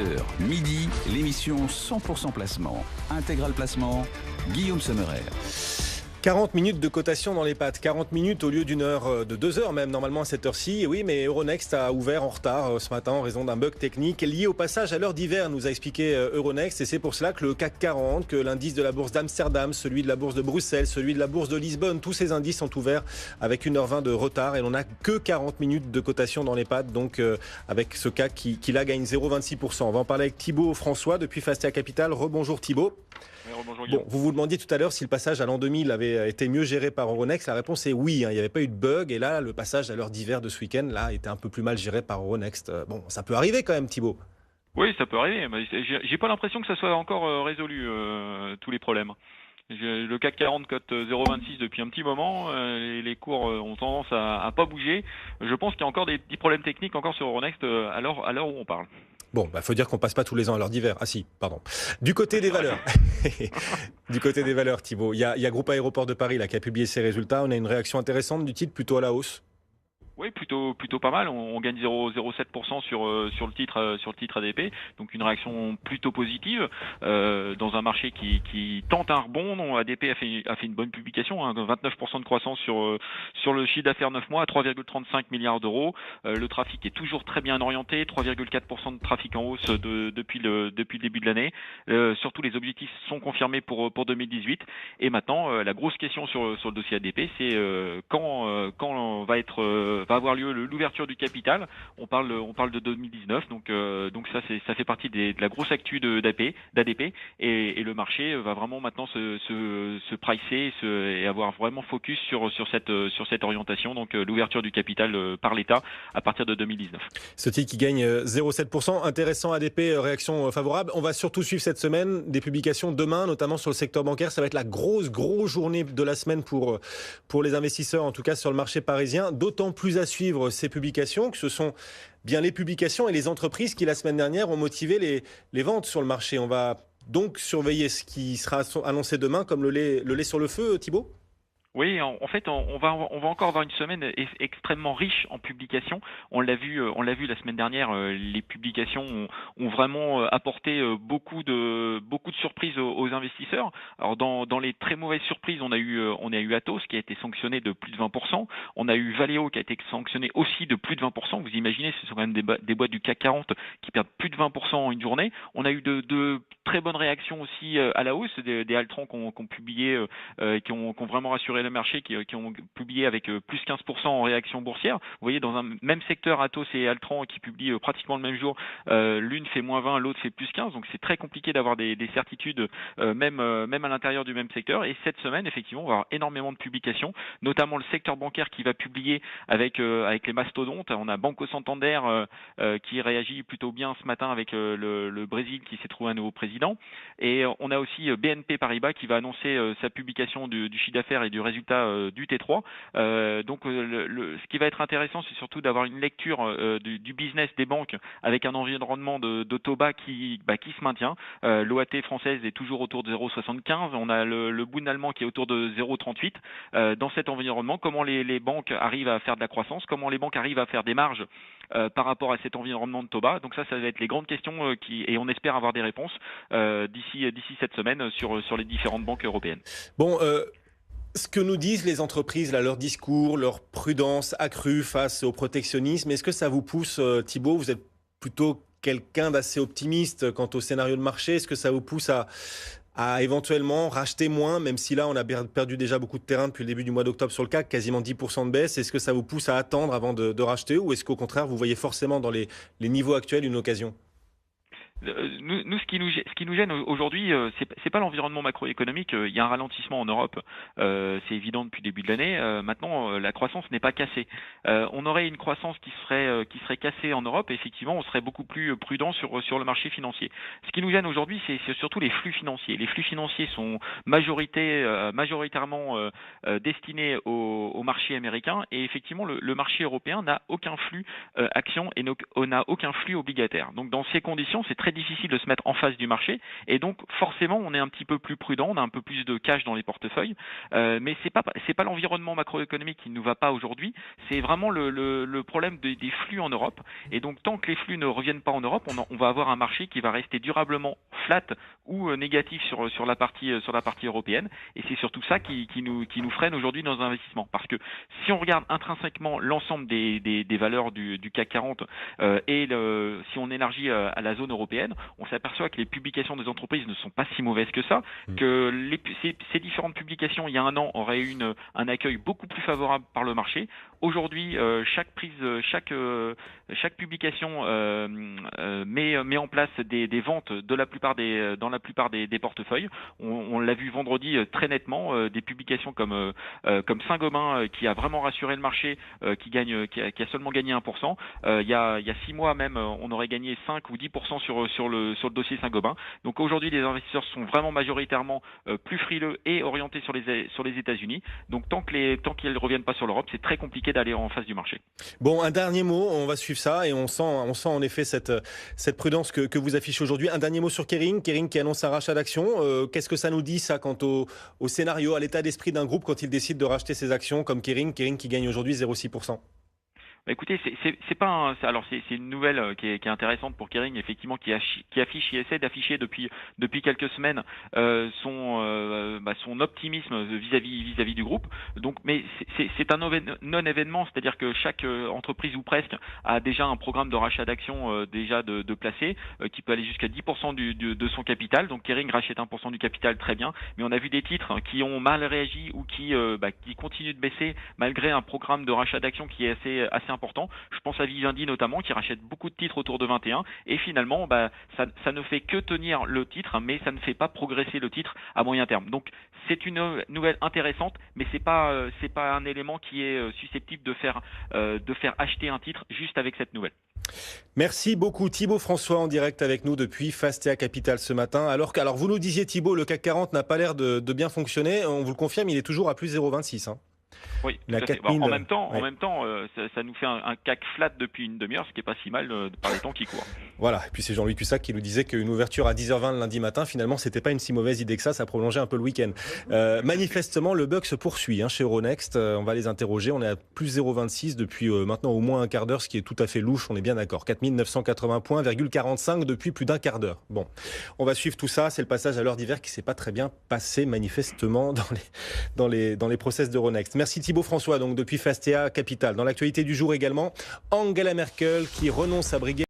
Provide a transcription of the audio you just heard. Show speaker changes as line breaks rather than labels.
10h, midi, l'émission 100% placement. Intégral placement, Guillaume Sommerer.
40 minutes de cotation dans les pattes, 40 minutes au lieu d'une heure, de 2 heures même normalement à cette heure-ci. Et oui, mais Euronext a ouvert en retard ce matin en raison d'un bug technique lié au passage à l'heure d'hiver, nous a expliqué Euronext. Et c'est pour cela que le CAC 40, que l'indice de la bourse d'Amsterdam, celui de la bourse de Bruxelles, celui de la bourse de Lisbonne, tous ces indices sont ouverts avec 1h20 de retard. Et on n'a que 40 minutes de cotation dans les pattes, donc avec ce CAC qui là gagne 0,26%. On va en parler avec Thibaut François depuis Fastia Capital. Rebonjour Thibaut. Bon, vous vous demandiez tout à l'heure si le passage à l'an 2000 avait été mieux géré par Euronext. La réponse est oui, il n'y avait pas eu de bug. Et là, le passage à l'heure d'hiver de ce week-end là, était un peu plus mal géré par Euronext. Bon, ça peut arriver quand même, Thibaut.
Oui, ça peut arriver. Mais j'ai pas l'impression que ça soit encore résolu, tous les problèmes. Le CAC 40 cote 0,26 depuis un petit moment. Les cours ont tendance à pas bouger. Je pense qu'il y a encore des petits problèmes techniques encore sur Euronext à l'heure où on parle.
Bon, faut dire qu'on passe pas tous les ans à l'heure d'hiver. Ah si, pardon. Du côté des valeurs, du côté des valeurs, Thibaut, il y a Groupe Aéroports de Paris là qui a publié ses résultats. On a une réaction intéressante du titre, plutôt à la hausse.
Oui, plutôt pas mal. On gagne 0,07% sur le titre ADP, donc une réaction plutôt positive dans un marché qui tente un rebond. ADP a fait une bonne publication, 29% de croissance sur le chiffre d'affaires 9 mois à 3,35 milliards d'euros. Le trafic est toujours très bien orienté, 3,4% de trafic en hausse depuis le début de l'année. Surtout les objectifs sont confirmés pour 2018. Et maintenant, la grosse question sur le dossier ADP, c'est quand va avoir lieu l'ouverture du capital. On parle de 2019, donc ça fait partie de la grosse actu d'ADP et le marché va vraiment maintenant se pricer et avoir vraiment focus sur cette orientation, donc l'ouverture du capital par l'État à partir de 2019.
Ce titre qui gagne 0,7%, intéressant. ADP, réaction favorable. On va surtout suivre cette semaine des publications demain, notamment sur le secteur bancaire. Ça va être la grosse journée de la semaine pour les investisseurs, en tout cas sur le marché parisien. D'autant plus à suivre ces publications que ce sont bien les publications et les entreprises qui la semaine dernière ont motivé les ventes sur le marché. On va donc surveiller ce qui sera annoncé demain comme le lait sur le feu, Thibaut.
Oui, en fait, on va encore avoir une semaine extrêmement riche en publications. On l'a vu la semaine dernière. Les publications ont vraiment apporté beaucoup de surprises aux investisseurs. Alors dans les très mauvaises surprises, on a eu Atos qui a été sanctionné de plus de 20%. On a eu Valeo qui a été sanctionné aussi de plus de 20%. Vous imaginez, ce sont quand même des boîtes du CAC 40 qui perdent plus de 20% en une journée. On a eu de très bonnes réactions aussi à la hausse, des Altran qui ont publié, qui ont vraiment rassuré le marché, qui ont publié avec plus 15% en réaction boursière. Vous voyez, dans un même secteur, Atos et Altran qui publient pratiquement le même jour, l'une fait moins 20, l'autre fait plus 15, donc c'est très compliqué d'avoir des certitudes même à l'intérieur du même secteur. Et cette semaine, effectivement, on va avoir énormément de publications, notamment le secteur bancaire qui va publier avec les mastodontes. On a Banco Santander qui réagit plutôt bien ce matin avec le Brésil qui s'est trouvé un nouveau président. Et on a aussi BNP Paribas qui va annoncer sa publication du chiffre d'affaires et du résultat du T3. Ce qui va être intéressant, c'est surtout d'avoir une lecture du business des banques avec un environnement de taux bas qui se maintient. L'OAT française est toujours autour de 0,75. On a le Bund allemand qui est autour de 0,38. Dans cet environnement, comment les banques arrivent à faire de la croissance, comment les banques arrivent à faire des marges par rapport à cet environnement de taux bas. Donc ça va être les grandes questions et on espère avoir des réponses d'ici cette semaine sur les différentes banques européennes.
Bon, ce que nous disent les entreprises, là, leur discours, leur prudence accrue face au protectionnisme, est-ce que ça vous pousse, Thibaut, vous êtes plutôt quelqu'un d'assez optimiste quant au scénario de marché, est-ce que ça vous pousse à éventuellement racheter moins, même si là on a perdu déjà beaucoup de terrain depuis le début du mois d'octobre sur le CAC, quasiment 10% de baisse, est-ce que ça vous pousse à attendre avant de racheter ou est-ce qu'au contraire vous voyez forcément dans les niveaux actuels une occasion ?
Nous, ce qui nous gêne aujourd'hui, c'est pas l'environnement macroéconomique. Il y a un ralentissement en Europe, c'est évident depuis le début de l'année. Maintenant, la croissance n'est pas cassée. On aurait une croissance qui serait cassée en Europe. Et effectivement, on serait beaucoup plus prudent sur le marché financier. Ce qui nous gêne aujourd'hui, c'est surtout les flux financiers. Les flux financiers sont majoritairement destinés au marché américain. Et effectivement, le marché européen n'a aucun flux action et n'a aucun flux obligataire. Donc, dans ces conditions, c'est très difficile de se mettre en face du marché. Et donc, forcément, on est un petit peu plus prudent, on a un peu plus de cash dans les portefeuilles. Mais c'est pas l'environnement macroéconomique qui ne nous va pas aujourd'hui. C'est vraiment le problème des flux en Europe. Et donc, tant que les flux ne reviennent pas en Europe, on va avoir un marché qui va rester durablement flat ou négatif sur la partie européenne. Et c'est surtout ça qui nous freine aujourd'hui dans nos investissements. Parce que si on regarde intrinsèquement l'ensemble des valeurs du CAC 40 si on élargit à la zone européenne, on s'aperçoit que les publications des entreprises ne sont pas si mauvaises que ça, que ces différentes publications il y a un an auraient eu un accueil beaucoup plus favorable par le marché. Aujourd'hui, chaque publication met en place des ventes dans la plupart des portefeuilles. On l'a vu vendredi très nettement, des publications comme Saint-Gobain qui a vraiment rassuré le marché, qui a seulement gagné 1%. Il y a 6 mois même, on aurait gagné 5 ou 10% sur le dossier Saint-Gobain. Donc aujourd'hui, les investisseurs sont vraiment majoritairement plus frileux et orientés sur les États-Unis. Donc tant qu'ils ne reviennent pas sur l'Europe, c'est très compliqué d'aller en face du marché.
Bon, un dernier mot, on va suivre ça et on sent en effet cette prudence que vous affichez aujourd'hui. Un dernier mot sur Kering qui annonce un rachat d'actions. Qu'est-ce que ça nous dit ça quant au scénario, à l'état d'esprit d'un groupe quand il décide de racheter ses actions comme Kering qui gagne aujourd'hui 0,6%?
Écoutez, c'est une nouvelle qui est intéressante pour Kering, effectivement, qui essaie d'afficher depuis quelques semaines son optimisme vis-à-vis du groupe. Donc, mais c'est un non-événement, c'est-à-dire que chaque entreprise ou presque a déjà un programme de rachat d'actions déjà de placer qui peut aller jusqu'à 10% de son capital. Donc Kering rachète 1% du capital, très bien, mais on a vu des titres qui ont mal réagi ou qui continuent de baisser malgré un programme de rachat d'actions qui est assez important. Je pense à Vivendi notamment qui rachète beaucoup de titres autour de 21 et finalement ça ne fait que tenir le titre mais ça ne fait pas progresser le titre à moyen terme. Donc c'est une nouvelle intéressante mais c'est pas un élément qui est susceptible de faire acheter un titre juste avec cette nouvelle.
Merci beaucoup Thibaut François en direct avec nous depuis Fastea Capital ce matin. Alors vous nous disiez Thibaut, le CAC 40 n'a pas l'air de bien fonctionner, on vous le confirme, il est toujours à plus 0,26 hein.
Oui, tout à fait. En même temps, ça nous fait un CAC flat depuis une demi-heure, ce qui n'est pas si mal par les temps qui courent.
Voilà, et puis c'est Jean-Louis Cussac qui nous disait qu'une ouverture à 10h20 le lundi matin, finalement, c'était pas une si mauvaise idée que ça prolongeait un peu le week-end. Manifestement, le bug se poursuit chez Euronext. On va les interroger. On est à plus 0,26 depuis maintenant au moins un quart d'heure, ce qui est tout à fait louche, on est bien d'accord. 4980 points, 45 depuis plus d'un quart d'heure. Bon, on va suivre tout ça. C'est le passage à l'heure d'hiver qui s'est pas très bien passé manifestement dans les process d'Euronext. Merci Thibaut François, donc depuis Fastea Capital. Dans l'actualité du jour également, Angela Merkel qui renonce à briguer